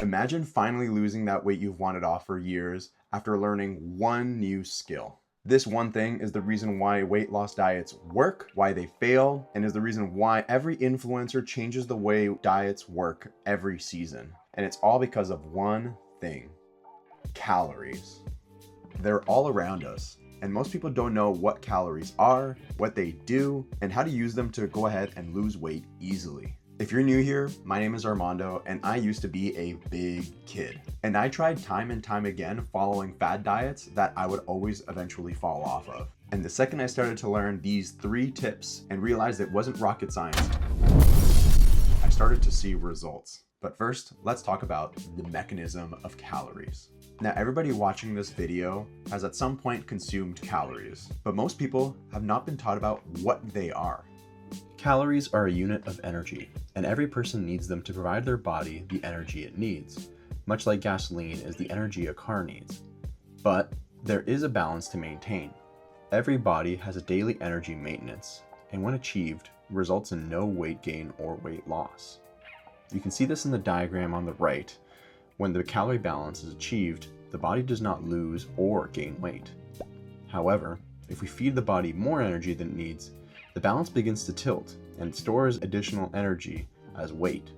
Imagine finally losing that weight you've wanted off for years after learning one new skill. This one thing is the reason why weight loss diets work, why they fail, and is the reason why every influencer changes the way diets work every season. And it's all because of one thing: calories. They're all around us, and most people don't know what calories are, what they do, and how to use them to go ahead and lose weight easily. If you're new here, my name is Armando, and I used to be a big kid. And I tried time and time again following fad diets that I would always eventually fall off of. And the second I started to learn these 3 tips and realized it wasn't rocket science, I started to see results. But first, let's talk about the mechanism of calories. Now, everybody watching this video has at some point consumed calories, but most people have not been taught about what they are. Calories are a unit of energy, and every person needs them to provide their body the energy it needs, much like gasoline is the energy a car needs. But there is a balance to maintain. Every body has a daily energy maintenance, and when achieved, results in no weight gain or weight loss. You can see this in the diagram on the right. When the calorie balance is achieved, the body does not lose or gain weight. However, if we feed the body more energy than it needs, the balance begins to tilt and stores additional energy as weight.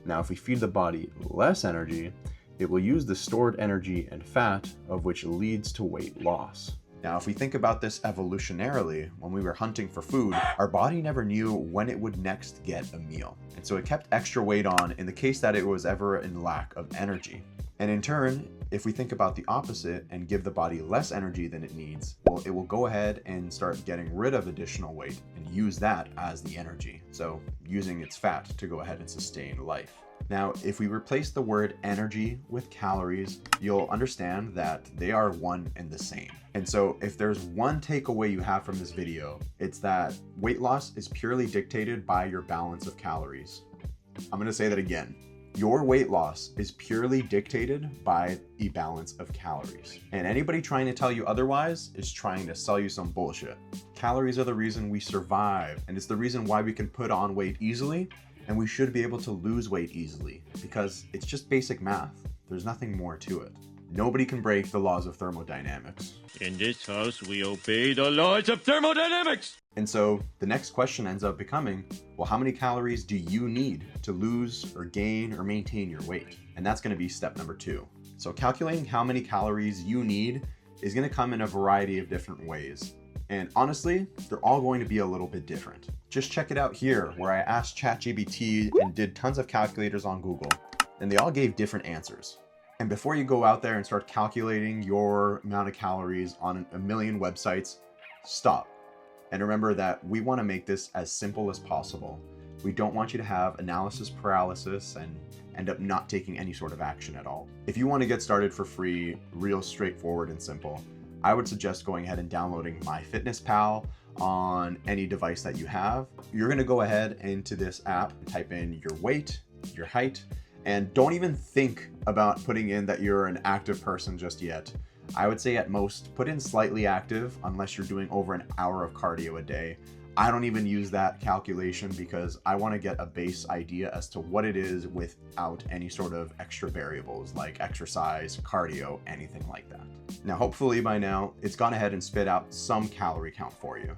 Now, if we feed the body less energy, it will use the stored energy and fat, of which leads to weight loss. Now, if we think about this evolutionarily, when we were hunting for food, our body never knew when it would next get a meal. And so it kept extra weight on in the case that it was ever in lack of energy. And in turn, if we think about the opposite and give the body less energy than it needs, well, it will go ahead and start getting rid of additional weight and use that as the energy. So using its fat to go ahead and sustain life. Now, if we replace the word energy with calories, you'll understand that they are one and the same. And so if there's one takeaway you have from this video, it's that weight loss is purely dictated by your balance of calories. I'm going to say that again. Your weight loss is purely dictated by the balance of calories. And anybody trying to tell you otherwise is trying to sell you some bullshit. Calories are the reason we survive, and it's the reason why we can put on weight easily, and we should be able to lose weight easily, because it's just basic math. There's nothing more to it. Nobody can break the laws of thermodynamics. In this house, we obey the laws of thermodynamics! And so the next question ends up becoming, well, how many calories do you need to lose or gain or maintain your weight? And that's going to be step number 2. So calculating how many calories you need is going to come in a variety of different ways. And honestly, they're all going to be a little bit different. Just check it out here, where I asked ChatGPT and did tons of calculators on Google, and they all gave different answers. And before you go out there and start calculating your amount of calories on a million websites, stop. And remember that we want to make this as simple as possible. We don't want you to have analysis paralysis and end up not taking any sort of action at all. If you want to get started for free, real straightforward and simple, I would suggest going ahead and downloading MyFitnessPal on any device that you have. You're going to go ahead into this app and type in your weight, your height, and don't even think about putting in that you're an active person just yet. I would say at most, put in slightly active unless you're doing over an hour of cardio a day. I don't even use that calculation because I want to get a base idea as to what it is without any sort of extra variables like exercise, cardio, anything like that. Now, hopefully by now, it's gone ahead and spit out some calorie count for you.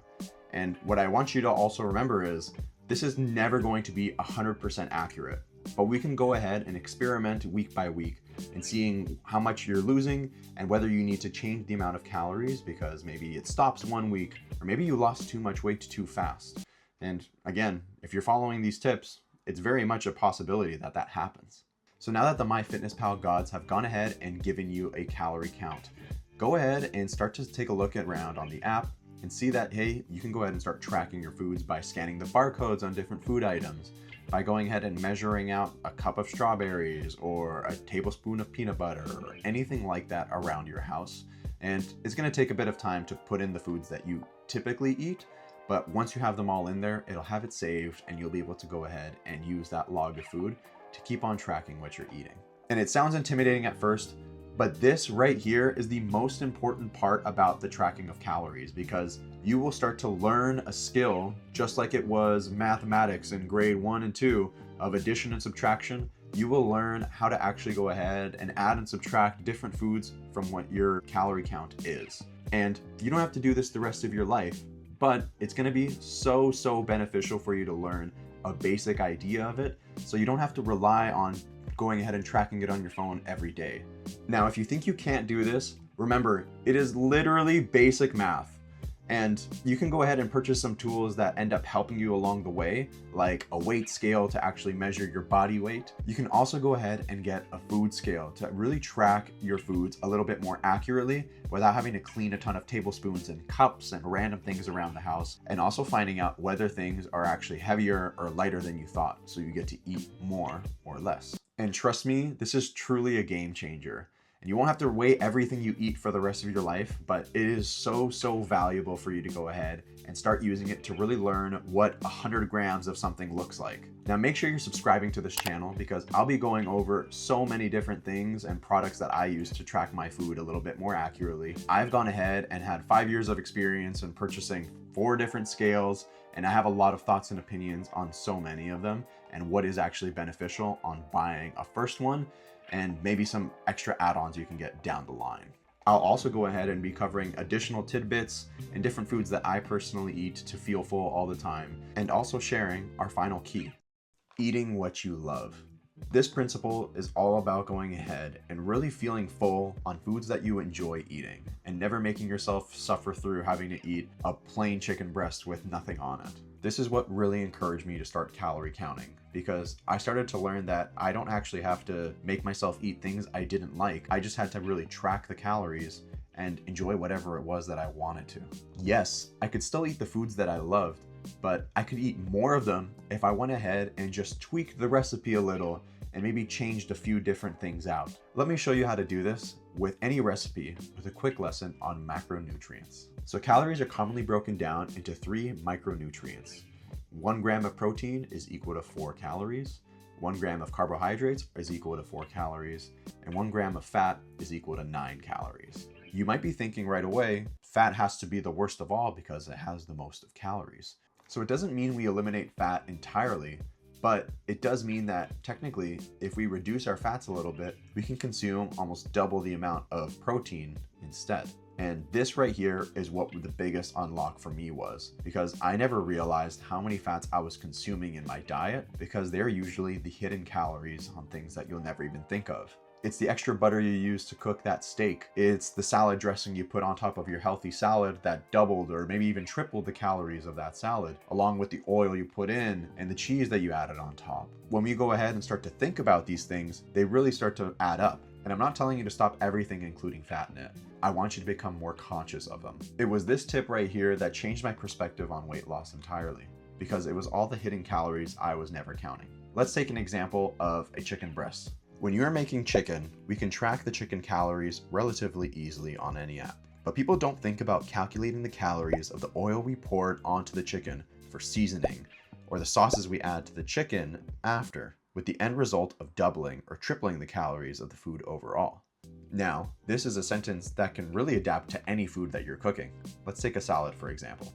And what I want you to also remember is this is never going to be 100% accurate, but we can go ahead and experiment week by week and seeing how much you're losing and whether you need to change the amount of calories because maybe it stops one week or maybe you lost too much weight too fast. And again, if you're following these tips, it's very much a possibility that that happens. So now that the MyFitnessPal gods have gone ahead and given you a calorie count, go ahead and start to take a look around on the app and see that, hey, you can go ahead and start tracking your foods by scanning the barcodes on different food items, by going ahead and measuring out a cup of strawberries or a tablespoon of peanut butter or anything like that around your house. And it's going to take a bit of time to put in the foods that you typically eat, but once you have them all in there, it'll have it saved and you'll be able to go ahead and use that log of food to keep on tracking what you're eating. And it sounds intimidating at first, but this right here is the most important part about the tracking of calories, because you will start to learn a skill just like it was mathematics in grade 1 and 2 of addition and subtraction. you will learn how to actually go ahead and add and subtract different foods from what your calorie count is. And you don't have to do this the rest of your life, but it's going to be so beneficial for you to learn a basic idea of it, so you don't have to rely on going ahead and tracking it on your phone every day. Now, if you think you can't do this, remember, it is literally basic math. And you can go ahead and purchase some tools that end up helping you along the way, like a weight scale to actually measure your body weight. You can also go ahead and get a food scale to really track your foods a little bit more accurately without having to clean a ton of tablespoons and cups and random things around the house, and also finding out whether things are actually heavier or lighter than you thought, so you get to eat more or less. And trust me, this is truly a game changer. And you won't have to weigh everything you eat for the rest of your life, but it is so valuable for you to go ahead and start using it to really learn what 100 grams of something looks like. Now make sure you're subscribing to this channel, because I'll be going over so many different things and products that I use to track my food a little bit more accurately. I've gone ahead and had 5 years of experience in purchasing 4 different scales, and I have a lot of thoughts and opinions on so many of them and what is actually beneficial on buying a first one, and maybe some extra add-ons you can get down the line. I'll also go ahead and be covering additional tidbits and different foods that I personally eat to feel full all the time, and also sharing our final key: eating what you love. This principle is all about going ahead and really feeling full on foods that you enjoy eating, and never making yourself suffer through having to eat a plain chicken breast with nothing on it. This is what really encouraged me to start calorie counting, because I started to learn that I don't actually have to make myself eat things I didn't like. I just had to really track the calories and enjoy whatever it was that I wanted to. Yes, I could still eat the foods that I loved, but I could eat more of them if I went ahead and just tweaked the recipe a little and maybe changed a few different things out. Let me show you how to do this with any recipe with a quick lesson on macronutrients. So calories are commonly broken down into 3 micronutrients. 1 gram of protein is equal to 4 calories, 1 gram of carbohydrates is equal to 4 calories, and 1 gram of fat is equal to 9 calories. You might be thinking right away, fat has to be the worst of all because it has the most of calories. So it doesn't mean we eliminate fat entirely, but it does mean that technically, if we reduce our fats a little bit, we can consume almost double the amount of protein instead. And this right here is what the biggest unlock for me was, because I never realized how many fats I was consuming in my diet, because they're usually the hidden calories on things that you'll never even think of. It's the extra butter you use to cook that steak. It's the salad dressing you put on top of your healthy salad that doubled or maybe even tripled the calories of that salad, along with the oil you put in and the cheese that you added on top. When we go ahead and start to think about these things, they really start to add up. And I'm not telling you to stop everything, including fat in it. I want you to become more conscious of them. It was this tip right here that changed my perspective on weight loss entirely, because it was all the hidden calories I was never counting. Let's take an example of a chicken breast. When you are making chicken, we can track the chicken calories relatively easily on any app. But people don't think about calculating the calories of the oil we poured onto the chicken for seasoning, or the sauces we add to the chicken after, with the end result of doubling or tripling the calories of the food overall. Now, this is a sentence that can really adapt to any food that you're cooking. Let's take a salad, for example.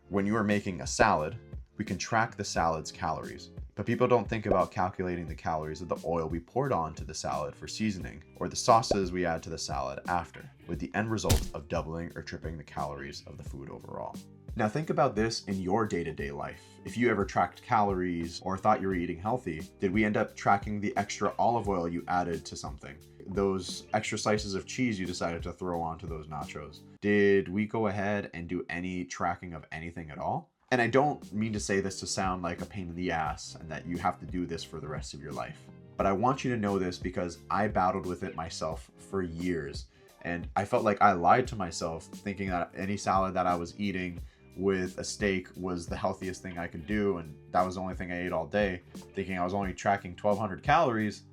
When you are making a salad, we can track the salad's calories, but people don't think about calculating the calories of the oil we poured onto the salad for seasoning, or the sauces we add to the salad after, with the end result of doubling or tripling the calories of the food overall. Now think about this in your day-to-day life. If you ever tracked calories or thought you were eating healthy, did we end up tracking the extra olive oil you added to something? Those extra slices of cheese you decided to throw onto those nachos? Did we go ahead and do any tracking of anything at all? And I don't mean to say this to sound like a pain in the ass and that you have to do this for the rest of your life. But I want you to know this because I battled with it myself for years. And I felt like I lied to myself, thinking that any salad that I was eating with a steak was the healthiest thing I could do, and that was the only thing I ate all day, thinking I was only tracking 1,200 calories,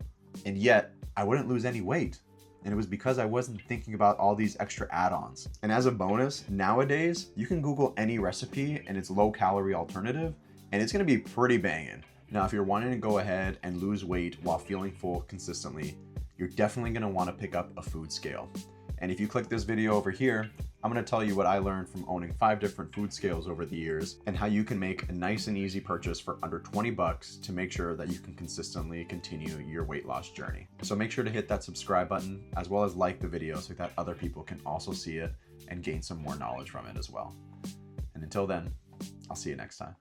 and yet I wouldn't lose any weight. And it was because I wasn't thinking about all these extra add-ons. And as a bonus, nowadays, you can Google any recipe and its low-calorie alternative, and it's gonna be pretty banging. Now, if you're wanting to go ahead and lose weight while feeling full consistently, you're definitely gonna wanna pick up a food scale. And if you click this video over here, I'm going to tell you what I learned from owning 5 different food scales over the years and how you can make a nice and easy purchase for under 20 bucks to make sure that you can consistently continue your weight loss journey. So make sure to hit that subscribe button as well as like the video so that other people can also see it and gain some more knowledge from it as well. And until then, I'll see you next time.